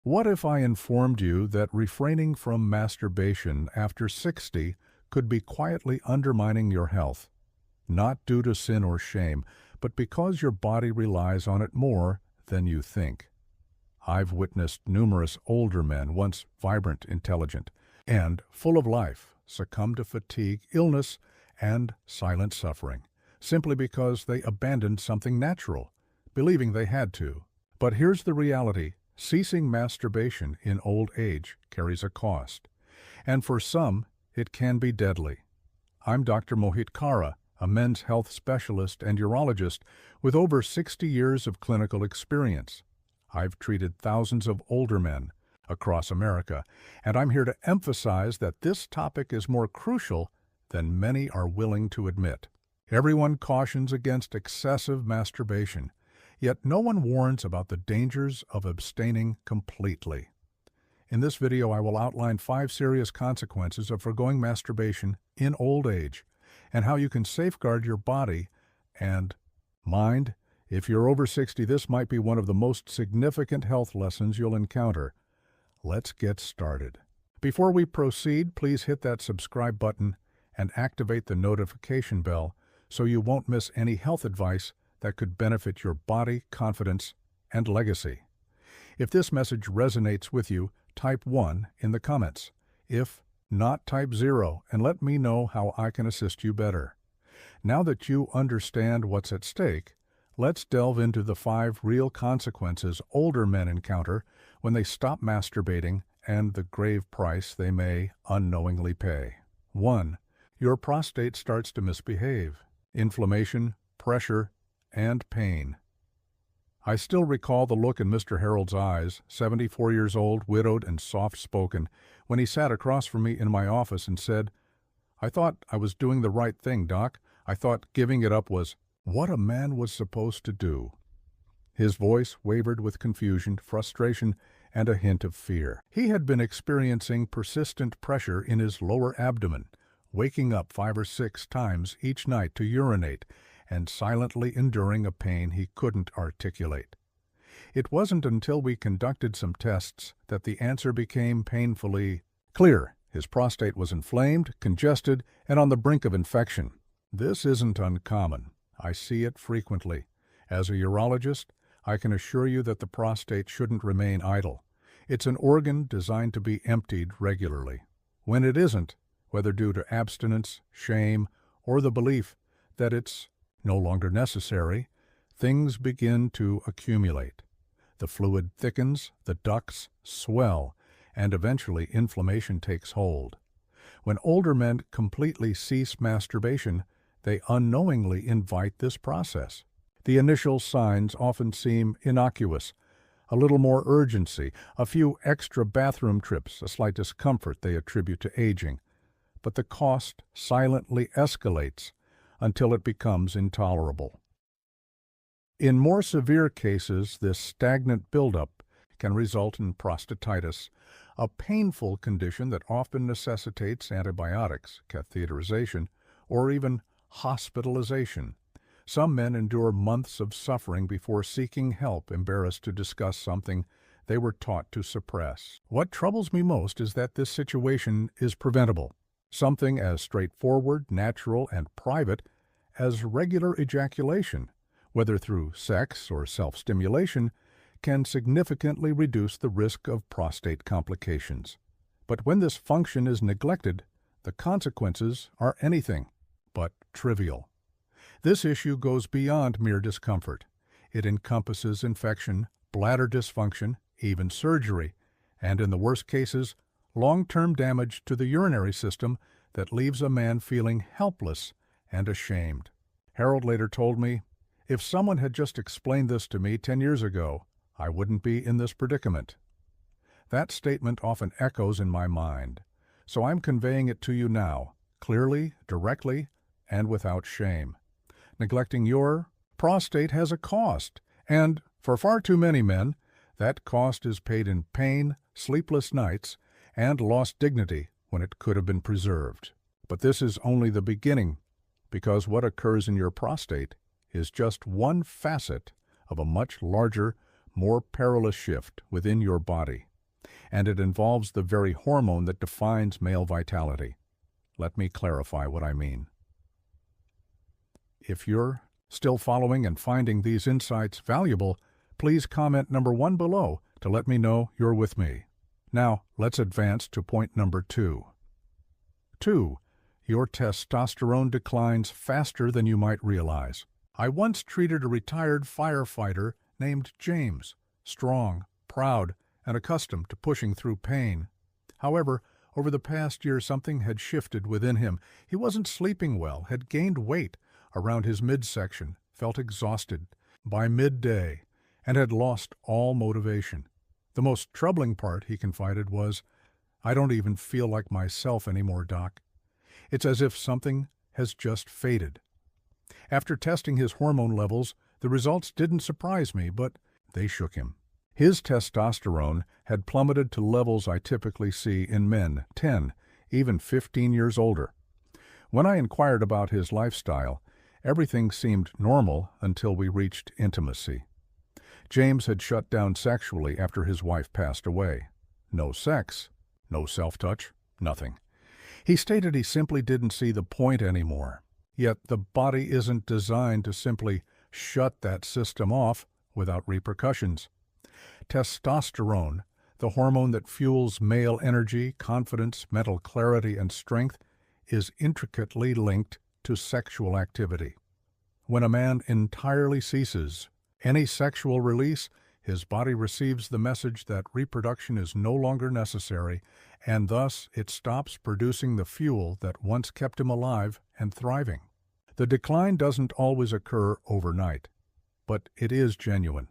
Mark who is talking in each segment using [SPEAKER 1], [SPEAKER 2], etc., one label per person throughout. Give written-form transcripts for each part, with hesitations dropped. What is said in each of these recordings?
[SPEAKER 1] What if I informed you that refraining from masturbation after 60 could be quietly undermining your health, not due to sin or shame, but because your body relies on it more than you think? I've witnessed numerous older men, once vibrant, intelligent, and full of life, succumb to fatigue, illness, and silent suffering, simply because they abandoned something natural, believing they had to. But here's the reality. Ceasing masturbation in old age carries a cost, and for some, it can be deadly. I'm Dr. Mohit Kara, a men's health specialist and urologist with over 60 years of clinical experience. I've treated thousands of older men across America, and I'm here to emphasize that this topic is more crucial than many are willing to admit. Everyone cautions against excessive masturbation, yet no one warns about the dangers of abstaining completely. In this video, I will outline 5 serious consequences of foregoing masturbation in old age and how you can safeguard your body and mind. If you're over 60, this might be one of the most significant health lessons you'll encounter. Let's get started. Before we proceed, please hit that subscribe button and activate the notification bell so you won't miss any health advice that could benefit your body, confidence, and legacy. If this message resonates with you, type 1 in the comments. If not, type 0 and let me know how I can assist you better. Now that you understand what's at stake, let's delve into the 5 real consequences older men encounter when they stop masturbating and the grave price they may unknowingly pay. 1. Your prostate starts to misbehave. Inflammation, pressure, and pain. I still recall the look in Mr. Harold's eyes, 74 years old, widowed, and soft-spoken, when he sat across from me in my office and said, "I thought I was doing the right thing, Doc. I thought giving it up was what a man was supposed to do." His voice wavered with confusion, frustration, and a hint of fear. He had been experiencing persistent pressure in his lower abdomen, waking up 5 or 6 times each night to urinate, and silently enduring a pain he couldn't articulate. It wasn't until we conducted some tests that the answer became painfully clear. His prostate was inflamed, congested, and on the brink of infection. This isn't uncommon. I see it frequently. As a urologist, I can assure you that the prostate shouldn't remain idle. It's an organ designed to be emptied regularly. When it isn't, whether due to abstinence, shame, or the belief that it's no longer necessary, things begin to accumulate. The fluid thickens, the ducts swell, and eventually inflammation takes hold. When older men completely cease masturbation, they unknowingly invite this process. The initial signs often seem innocuous: a little more urgency, a few extra bathroom trips, a slight discomfort they attribute to aging. But the cost silently escalates until it becomes intolerable. In more severe cases, this stagnant buildup can result in prostatitis, a painful condition that often necessitates antibiotics, catheterization, or even hospitalization. Some men endure months of suffering before seeking help, embarrassed to discuss something they were taught to suppress. What troubles me most is that this situation is preventable. Something as straightforward, natural, and private as regular ejaculation, whether through sex or self-stimulation, can significantly reduce the risk of prostate complications. But when this function is neglected, the consequences are anything but trivial. This issue goes beyond mere discomfort. It encompasses infection, bladder dysfunction, even surgery, and in the worst cases, long-term damage to the urinary system that leaves a man feeling helpless and ashamed. Harold later told me, "If someone had just explained this to me 10 years ago, I wouldn't be in this predicament." That statement often echoes in my mind, so I'm conveying it to you now, clearly, directly, and without shame. Neglecting your prostate has a cost, and for far too many men, that cost is paid in pain, sleepless nights, and lost dignity when it could have been preserved. But this is only the beginning, because what occurs in your prostate is just one facet of a much larger, more perilous shift within your body. and it involves the very hormone that defines male vitality. Let me clarify what I mean. If you're still following and finding these insights valuable, please comment number 1 below to let me know you're with me. Now, let's advance to point number 2. 2. Your testosterone declines faster than you might realize. I once treated a retired firefighter named James, strong, proud, and accustomed to pushing through pain. However, over the past year something had shifted within him. He wasn't sleeping well, had gained weight around his midsection, felt exhausted by midday, and had lost all motivation. The most troubling part, he confided, was, "I don't even feel like myself anymore, Doc. It's as if something has just faded." After testing his hormone levels, the results didn't surprise me, but they shook him. His testosterone had plummeted to levels I typically see in men 10, even 15 years older. When I inquired about his lifestyle, everything seemed normal until we reached intimacy. James had shut down sexually after his wife passed away. No sex, no self-touch, nothing. He stated he simply didn't see the point anymore. Yet the body isn't designed to simply shut that system off without repercussions. Testosterone, the hormone that fuels male energy, confidence, mental clarity, and strength, is intricately linked to sexual activity. When a man entirely ceases any sexual release, his body receives the message that reproduction is no longer necessary, and thus it stops producing the fuel that once kept him alive and thriving. The decline doesn't always occur overnight, but it is genuine.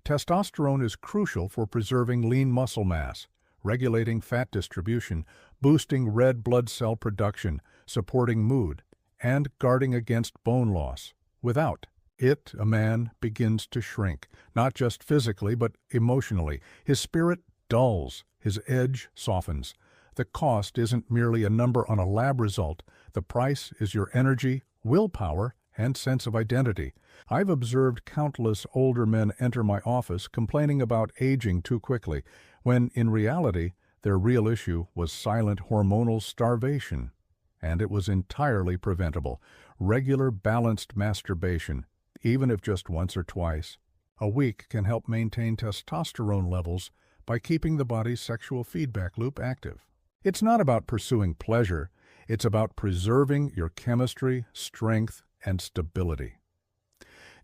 [SPEAKER 1] Testosterone is crucial for preserving lean muscle mass, regulating fat distribution, boosting red blood cell production, supporting mood, and guarding against bone loss. Without it, a man begins to shrink, not just physically but emotionally. His spirit dulls, his edge softens. The cost isn't merely a number on a lab result. The price is your energy, willpower, and sense of identity. I've observed countless older men enter my office complaining about aging too quickly, when in reality their real issue was silent hormonal starvation. And it was entirely preventable. Regular balanced masturbation, even if just once or twice a week, can help maintain testosterone levels by keeping the body's sexual feedback loop active. It's not about pursuing pleasure, it's about preserving your chemistry, strength, and stability.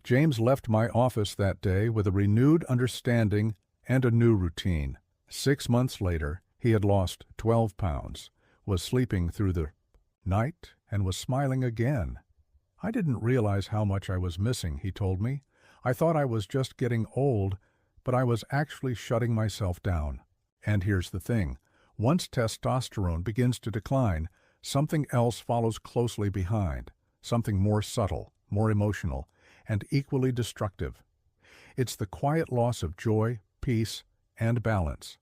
[SPEAKER 1] James left my office that day with a renewed understanding and a new routine. 6 months later, he had lost 12 pounds, was sleeping through the night, and was smiling again. I didn't realize how much I was missing, he told me. I thought I was just getting old, but I was actually shutting myself down. And here's the thing. Once testosterone begins to decline, something else follows closely behind, something more subtle, more emotional, and equally destructive. It's the quiet loss of joy, peace, and balance,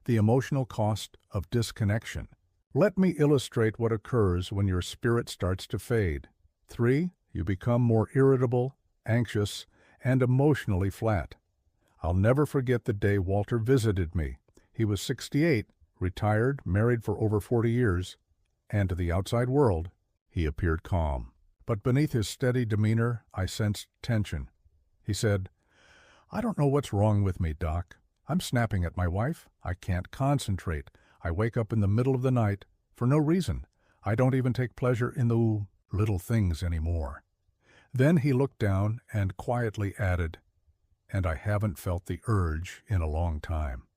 [SPEAKER 1] the emotional cost of disconnection. Let me illustrate what occurs when your spirit starts to fade. 3. You become more irritable, anxious, and emotionally flat. I'll never forget the day Walter visited me. He was 68, retired, married for over 40 years, and to the outside world, he appeared calm. But beneath his steady demeanor, I sensed tension. He said, "I don't know what's wrong with me, Doc. I'm snapping at my wife. I can't concentrate. I wake up in the middle of the night for no reason. I don't even take pleasure in the little things anymore." Then he looked down and quietly added, "And I haven't felt the urge in a long time."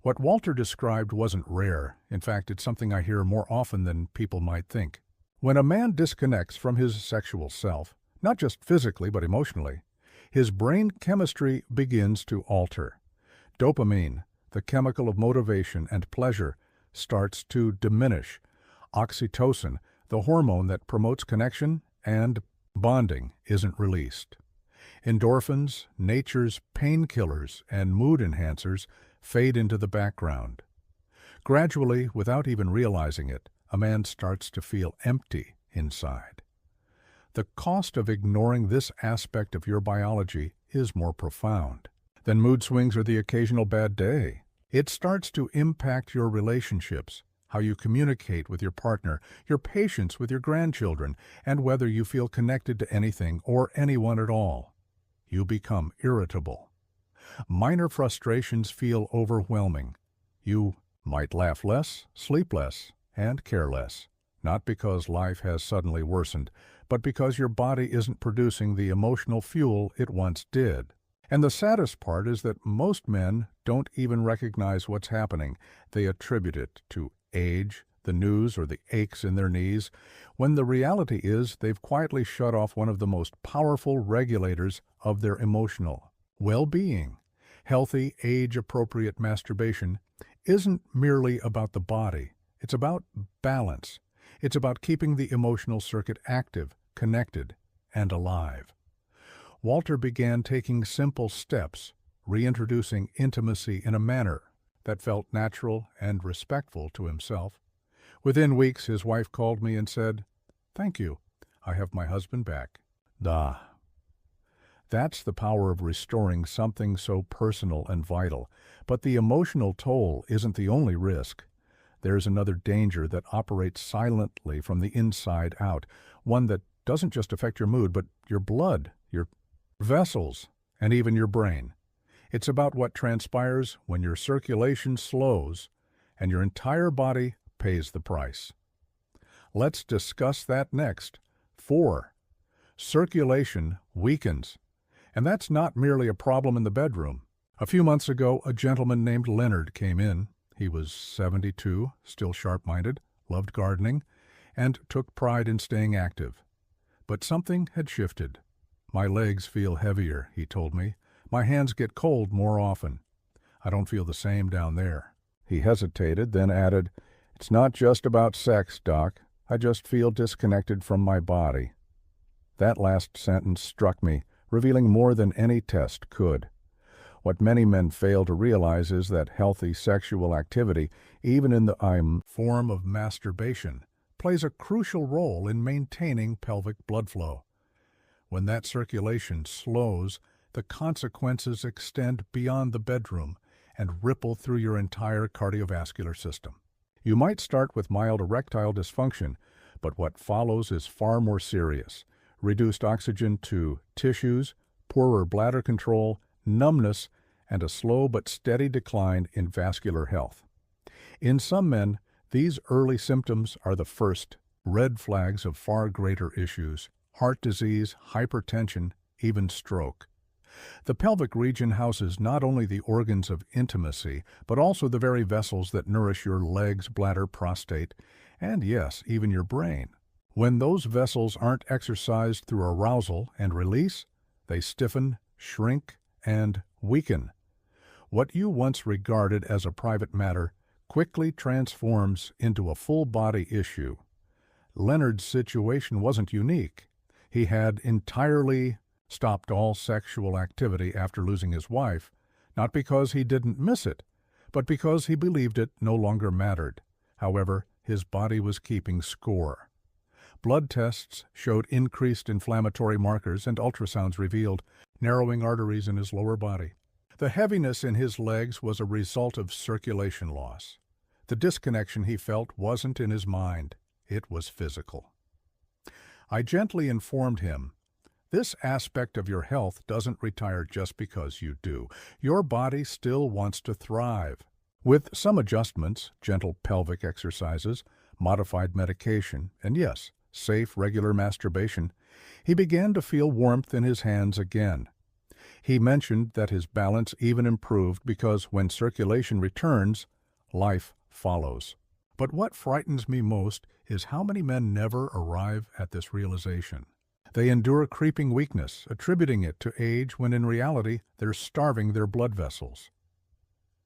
[SPEAKER 1] What Walter described wasn't rare. In fact, it's something I hear more often than people might think. When a man disconnects from his sexual self, not just physically but emotionally, his brain chemistry begins to alter. Dopamine, the chemical of motivation and pleasure, starts to diminish. Oxytocin, the hormone that promotes connection and bonding, isn't released. Endorphins, nature's painkillers and mood enhancers, fade into the background. Gradually, without even realizing it, a man starts to feel empty inside. The cost of ignoring this aspect of your biology is more profound than mood swings or the occasional bad day. It starts to impact your relationships, how you communicate with your partner, your patience with your grandchildren, and whether you feel connected to anything or anyone at all. You become irritable. Minor frustrations feel overwhelming. You might laugh less, sleep less, and care less, not because life has suddenly worsened, but because your body isn't producing the emotional fuel it once did. And the saddest part is that most men don't even recognize what's happening. They attribute it to age, the news, or the aches in their knees, when the reality is they've quietly shut off one of the most powerful regulators of their emotional well-being. Healthy, age-appropriate masturbation isn't merely about the body. It's about balance. It's about keeping the emotional circuit active, connected, and alive. Walter began taking simple steps, reintroducing intimacy in a manner that felt natural and respectful to himself. Within weeks, his wife called me and said, "Thank you. I have my husband back." That's the power of restoring something so personal and vital. But the emotional toll isn't the only risk. There's another danger that operates silently from the inside out, one that doesn't just affect your mood, but your blood, your vessels, and even your brain. It's about what transpires when your circulation slows and your entire body pays the price. Let's discuss that next. 4. Circulation weakens. And that's not merely a problem in the bedroom. A few months ago, a gentleman named Leonard came in. He was 72, still sharp-minded, loved gardening, and took pride in staying active. But something had shifted. "My legs feel heavier," he told me. "My hands get cold more often. I don't feel the same down there." He hesitated, then added, "It's not just about sex, Doc. I just feel disconnected from my body." That last sentence struck me, revealing more than any test could. What many men fail to realize is that healthy sexual activity, even in the form of masturbation, plays a crucial role in maintaining pelvic blood flow. When that circulation slows, the consequences extend beyond the bedroom and ripple through your entire cardiovascular system. You might start with mild erectile dysfunction, but what follows is far more serious. Reduced oxygen to tissues, poorer bladder control, numbness, and a slow but steady decline in vascular health. In some men, these early symptoms are the first red flags of far greater issues: heart disease, hypertension, even stroke. The pelvic region houses not only the organs of intimacy, but also the very vessels that nourish your legs, bladder, prostate, and yes, even your brain. When those vessels aren't exercised through arousal and release, they stiffen, shrink, and weaken. What you once regarded as a private matter quickly transforms into a full-body issue. Leonard's situation wasn't unique. He had entirely stopped all sexual activity after losing his wife, not because he didn't miss it, but because he believed it no longer mattered. However, his body was keeping score. Blood tests showed increased inflammatory markers, and ultrasounds revealed narrowing arteries in his lower body. The heaviness in his legs was a result of circulation loss. The disconnection he felt wasn't in his mind, it was physical. I gently informed him, "This aspect of your health doesn't retire just because you do. Your body still wants to thrive." With some adjustments, gentle pelvic exercises, modified medication, and yes, safe, regular masturbation, he began to feel warmth in his hands again. He mentioned that his balance even improved because when circulation returns, life follows. But what frightens me most is how many men never arrive at this realization. They endure creeping weakness, attributing it to age when in reality they're starving their blood vessels.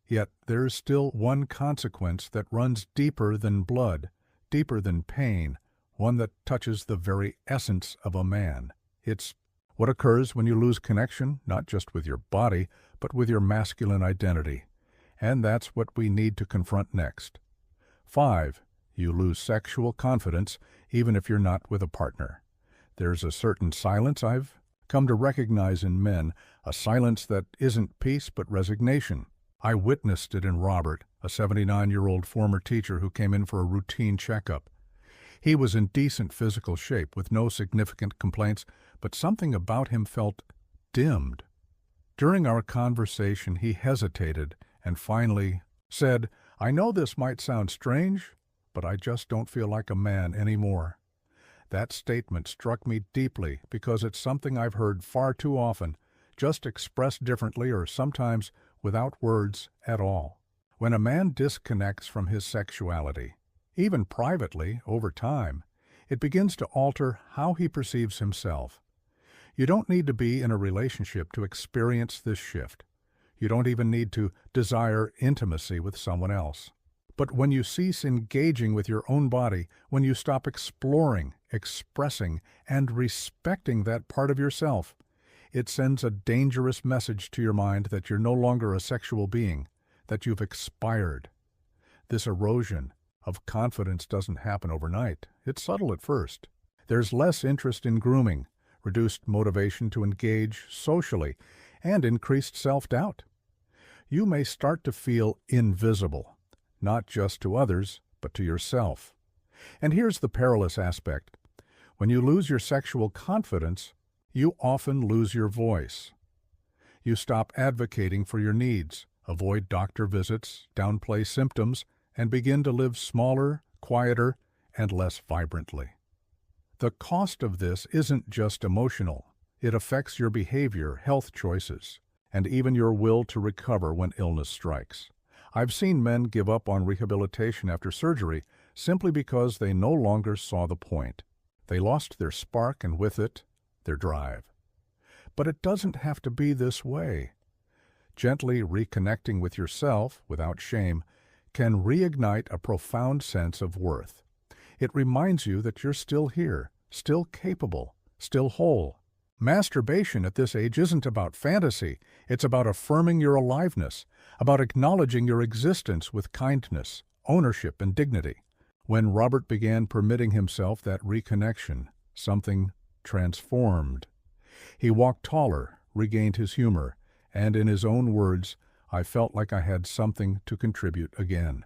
[SPEAKER 1] Yet there's still one consequence that runs deeper than blood, deeper than pain, one that touches the very essence of a man. It's what occurs when you lose connection, not just with your body, but with your masculine identity. And that's what we need to confront next. 5. You lose sexual confidence even if you're not with a partner. There's a certain silence I've come to recognize in men, a silence that isn't peace but resignation. I witnessed it in Robert, a 79-year-old former teacher who came in for a routine checkup. He was in decent physical shape with no significant complaints, but something about him felt dimmed. During our conversation, he hesitated and finally said, "I know this might sound strange, but I just don't feel like a man anymore." That statement struck me deeply because it's something I've heard far too often, just expressed differently or sometimes without words at all. When a man disconnects from his sexuality, even privately, over time, it begins to alter how he perceives himself. You don't need to be in a relationship to experience this shift. You don't even need to desire intimacy with someone else. But when you cease engaging with your own body, when you stop exploring, expressing, and respecting that part of yourself, it sends a dangerous message to your mind that you're no longer a sexual being, that you've expired. This erosion of confidence doesn't happen overnight. It's subtle at first. There's less interest in grooming, reduced motivation to engage socially, and increased self-doubt. You may start to feel invisible, not just to others, but to yourself. And here's the perilous aspect. When you lose your sexual confidence, you often lose your voice. You stop advocating for your needs, avoid doctor visits, downplay symptoms, and begin to live smaller, quieter, and less vibrantly. The cost of this isn't just emotional. It affects your behavior, health choices, and even your will to recover when illness strikes. I've seen men give up on rehabilitation after surgery simply because they no longer saw the point. They lost their spark and with it, their drive. But it doesn't have to be this way. Gently reconnecting with yourself without shame can reignite a profound sense of worth. It reminds you that you're still here, still capable, still whole. Masturbation at this age isn't about fantasy. It's about affirming your aliveness, about acknowledging your existence with kindness, ownership, and dignity. When Robert began permitting himself that reconnection, something transformed. He walked taller, regained his humor, and in his own words, "I felt like I had something to contribute again."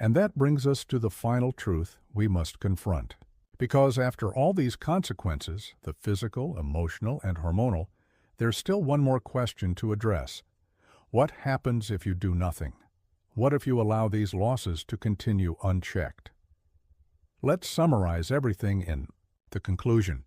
[SPEAKER 1] And that brings us to the final truth we must confront. Because after all these consequences, the physical, emotional, and hormonal, there's still one more question to address. What happens if you do nothing? What if you allow these losses to continue unchecked? Let's summarize everything in the conclusion.